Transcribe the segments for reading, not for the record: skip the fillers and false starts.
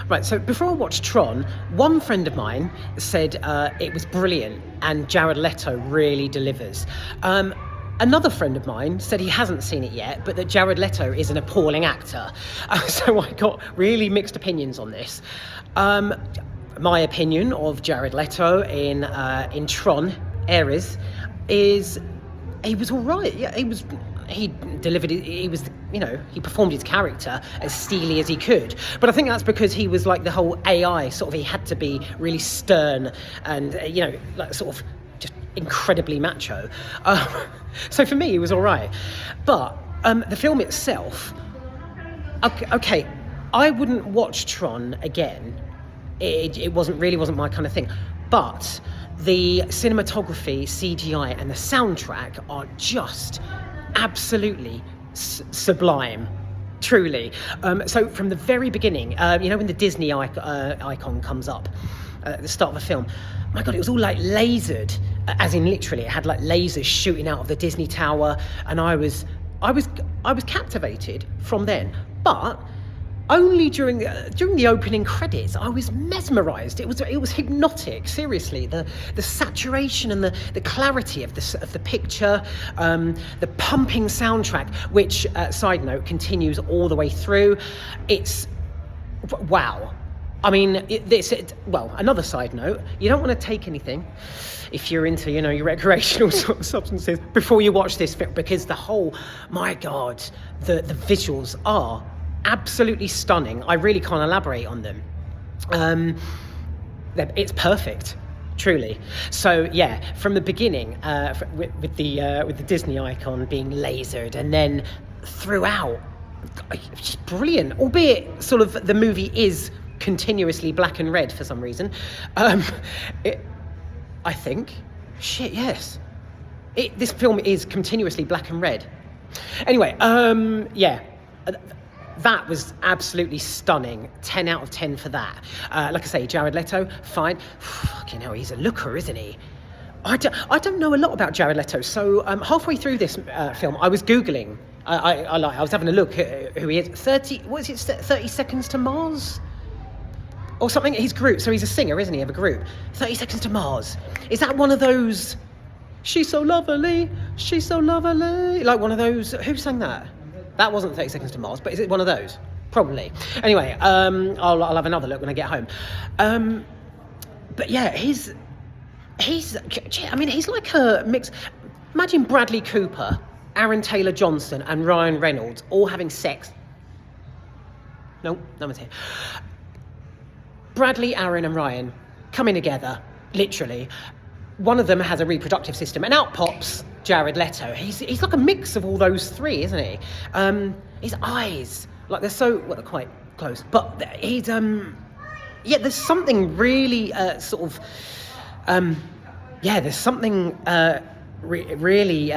Right, so before I watched Tron, one friend of mine said it was brilliant and Jared Leto really delivers. Another friend of mine said he hasn't seen it yet, but that Jared Leto is an appalling actor. So I got really mixed opinions on this. My opinion of Jared Leto in Tron, Ares, is he was all right. Yeah, he delivered it. He performed his character as steely as he could. But I think that's because he was like the whole AI sort of. He had to be really stern and like sort of just incredibly macho. So for me, it was all right. But the film itself, okay, I wouldn't watch Tron again. It wasn't my kind of thing. But the cinematography, CGI, and the soundtrack are just absolutely sublime, truly. So from the very beginning, when the Disney icon comes up at the start of the film, my God, it was all like lasered, as in literally, it had like lasers shooting out of the Disney Tower, and I was captivated from then. But only during the opening credits, I was mesmerised. It was hypnotic. Seriously, the saturation and the clarity of the picture, the pumping soundtrack, which side note continues all the way through. It's wow. I mean, another side note: you don't want to take anything if you're into your recreational sort of substances before you watch this film, because my God, the visuals are absolutely stunning. I really can't elaborate on them. It's perfect, truly. So yeah, from the beginning, with the Disney icon being lasered, and then throughout, it's just brilliant. Albeit, sort of, the movie is continuously black and red for some reason. I think, yes, this film is continuously black and red. Anyway, yeah. That was absolutely stunning. 10 out of 10 for that. Like I say, Jared Leto, fine. Fucking hell, he's a looker, isn't he? I don't know a lot about Jared Leto. So halfway through this film, I was Googling. I was having a look at who he is. 30 Seconds to Mars? Or something, his group. So he's a singer, isn't he, of a group? 30 Seconds to Mars. Is that one of those, she's so lovely, like one of those, who sang that? That wasn't 30 Seconds to Mars, but is it one of those? Probably. Anyway, I'll have another look when I get home. But yeah, he's like a mix. Imagine Bradley Cooper, Aaron Taylor-Johnson, and Ryan Reynolds all having sex. No one's here. Bradley, Aaron, and Ryan coming together, literally. One of them has a reproductive system, and out pops Jared Leto. He's like a mix of all those three, isn't he? His eyes, like they're quite close, but he's there's something really there's something really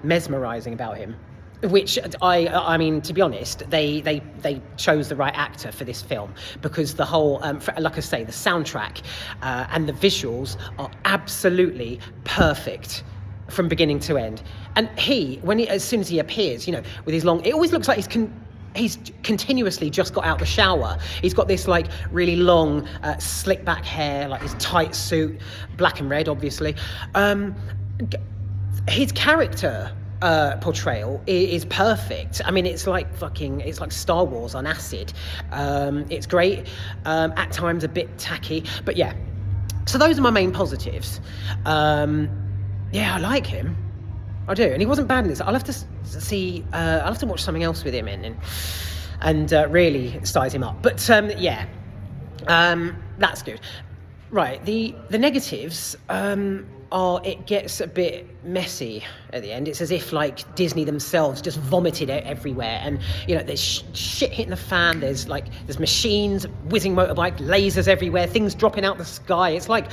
mesmerising about him, which I mean, to be honest, they chose the right actor for this film, because the whole, like I say, the soundtrack and the visuals are absolutely perfect from beginning to end. And as soon as he appears, with his long, it always looks like he's continuously just got out the shower. He's got this like really long, slick back hair, like his tight suit, black and red, obviously. His character portrayal is perfect. I mean, it's like Star Wars on acid. It's great. At times a bit tacky, but yeah. So those are my main positives. Yeah, I like him. I do, and he wasn't bad in this. I'll have to see. I'll have to watch something else with him in, and really size him up. But yeah, that's good. Right, the negatives are it gets a bit messy at the end. It's as if like Disney themselves just vomited it everywhere, and there's shit hitting the fan. There's machines, whizzing motorbike, lasers everywhere, things dropping out the sky. It's like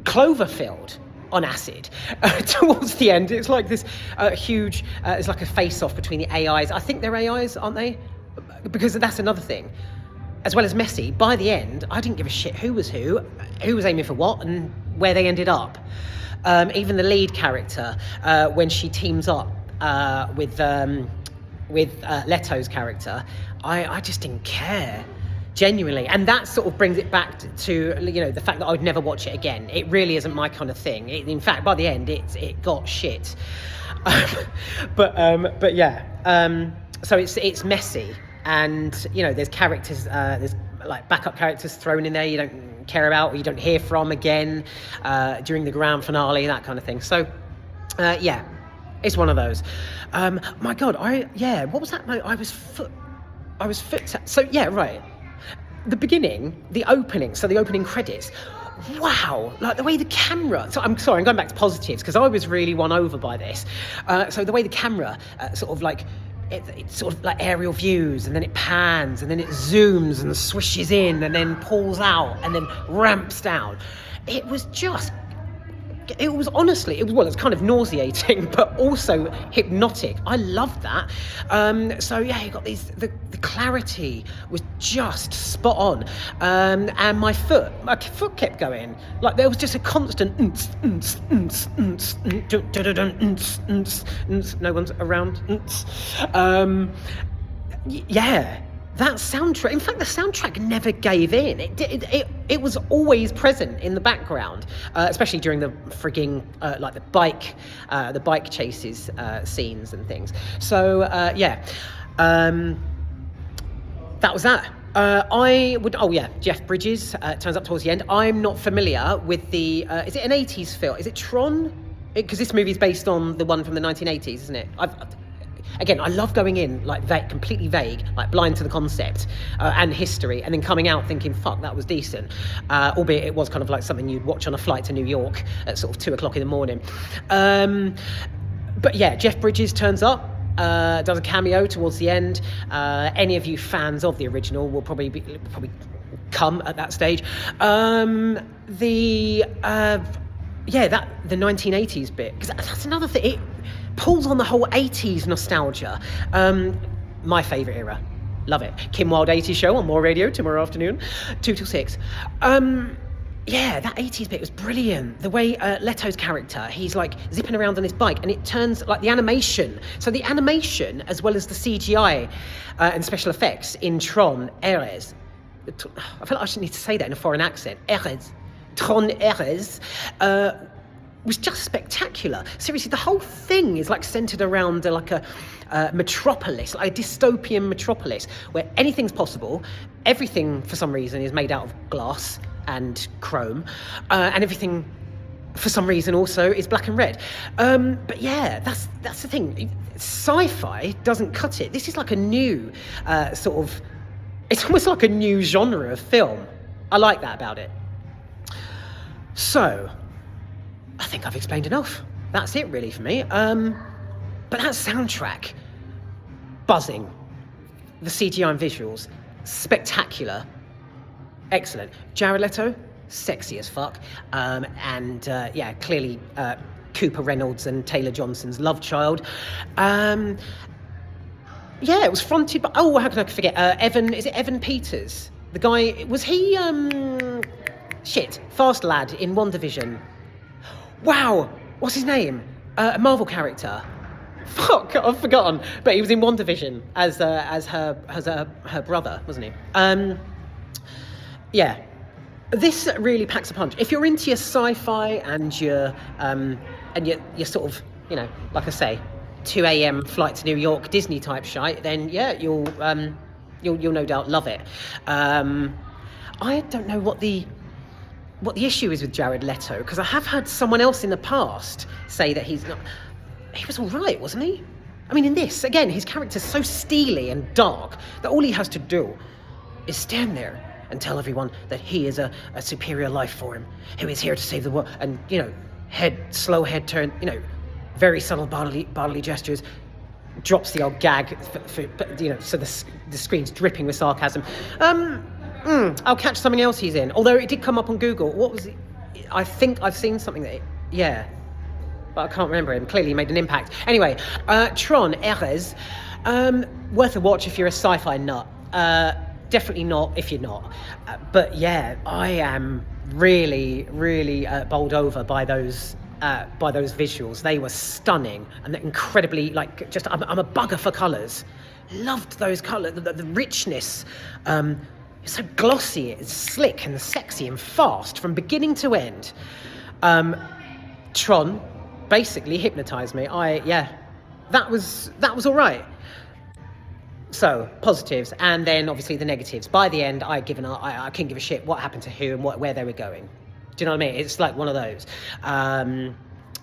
Cloverfield on acid. Towards the end, it's like this huge, it's like a face-off between the AIs. I think they're AIs, aren't they? Because that's another thing. As well as messy, by the end, I didn't give a shit who was aiming for what, and where they ended up. Even the lead character, when she teams up with Leto's character, I just didn't care. Do genuinely, and that sort of brings it back to the fact that I would never watch it again. It really isn't my kind of thing. In fact, by the end, it got shit. But yeah. So it's messy, and there's characters, there's like backup characters thrown in there you don't care about or you don't hear from again during the grand finale, that kind of thing. So yeah, it's one of those. My God, what was that? I was foot. So yeah, right. The beginning, the opening credits. Wow, like the way the camera. So I'm sorry, I'm going back to positives because I was really won over by this. So the way the camera sort of like. It's sort of like aerial views, and then it pans, and then it zooms and swishes in, and then pulls out, and then ramps down. It was kind of nauseating, but also hypnotic. I loved that. So yeah, you got the clarity was just spot on. And my foot kept going. Like there was just a constant no one's around. Yeah. That soundtrack, in fact, the soundtrack never gave in. It was always present in the background, especially during the frigging like the bike chases scenes and things. So yeah, that was that. Jeff Bridges turns up towards the end. I'm not familiar with the. Is it an 80s film? Is it Tron? Because this movie is based on the one from the 1980s, isn't it? Again, I love going in like completely vague, like blind to the concept and history, and then coming out thinking, fuck, that was decent. Albeit it was kind of like something you'd watch on a flight to New York at sort of 2:00 in the morning. But yeah, Jeff Bridges turns up, does a cameo towards the end. Any of you fans of the original will probably come at that stage. The 1980s bit, because that's another thing. It pulls on the whole 80s nostalgia. My favourite era. Love it. Kim Wilde 80s show on More Radio tomorrow afternoon, 2 till 6. Yeah, that 80s bit was brilliant. The way Leto's character, he's like zipping around on his bike, and it turns like the animation. So the animation, as well as the CGI and special effects in Tron Ares. I feel like I should need to say that in a foreign accent. Tron Ares. Was just spectacular. Seriously, the whole thing is like centered around like a metropolis, like a dystopian metropolis where anything's possible. Everything, for some reason, is made out of glass and chrome, and everything, for some reason, also is black and red. But yeah, that's the thing. Sci-fi doesn't cut it. This is like a new it's almost like a new genre of film. I like that about it. So. I think I've explained enough. That's it really for me. But that soundtrack, buzzing. The CGI and visuals, spectacular. Excellent. Jared Leto, sexy as fuck. Clearly Cooper Reynolds and Taylor Johnson's love child. It was fronted by, how can I forget? Is it Evan Peters? The guy, was he, Fast Lad in WandaVision. Wow, what's his name? A Marvel character. Fuck, I've forgotten. But he was in WandaVision as her brother, wasn't he? Yeah, this really packs a punch. If you're into your sci-fi and you're sort of, like I say, 2 a.m. flight to New York Disney type shite, then yeah, you'll no doubt love it. I don't know what the issue is with Jared Leto, because I have had someone else in the past say that he was all right, wasn't he? I mean, in this, again, his character's so steely and dark that all he has to do is stand there and tell everyone that he is a superior life form who is here to save the world. And, slow head turn, very subtle bodily gestures, drops the old gag, so the screen's dripping with sarcasm. I'll catch something else he's in. Although it did come up on Google. What was it? I think I've seen something but I can't remember him. Clearly he made an impact. Anyway, Tron Ares, worth a watch if you're a sci-fi nut. Definitely not if you're not. But yeah, I am really, really bowled over by those visuals. They were stunning and incredibly, I'm a bugger for colours. Loved those colours, the richness. It's so glossy, it's slick and sexy and fast from beginning to end. Tron basically hypnotised me. That was all right. So positives, and then obviously the negatives. By the end, I couldn't give a shit what happened to who and where they were going. Do you know what I mean? It's like one of those. And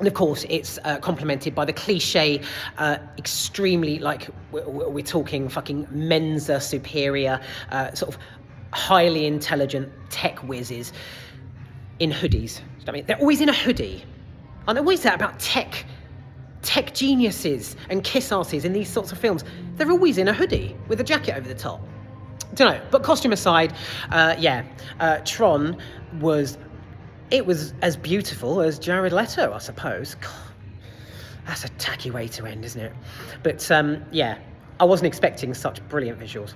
of course, it's complemented by the cliche, extremely, like, we're talking fucking Mensa superior, sort of highly intelligent tech whizzes in hoodies. Do you know what I mean? They're always in a hoodie. And they always say about tech geniuses and kiss asses in these sorts of films. They're always in a hoodie with a jacket over the top. Don't know, but costume aside, Tron was as beautiful as Jared Leto, I suppose. God, that's a tacky way to end, isn't it? But I wasn't expecting such brilliant visuals.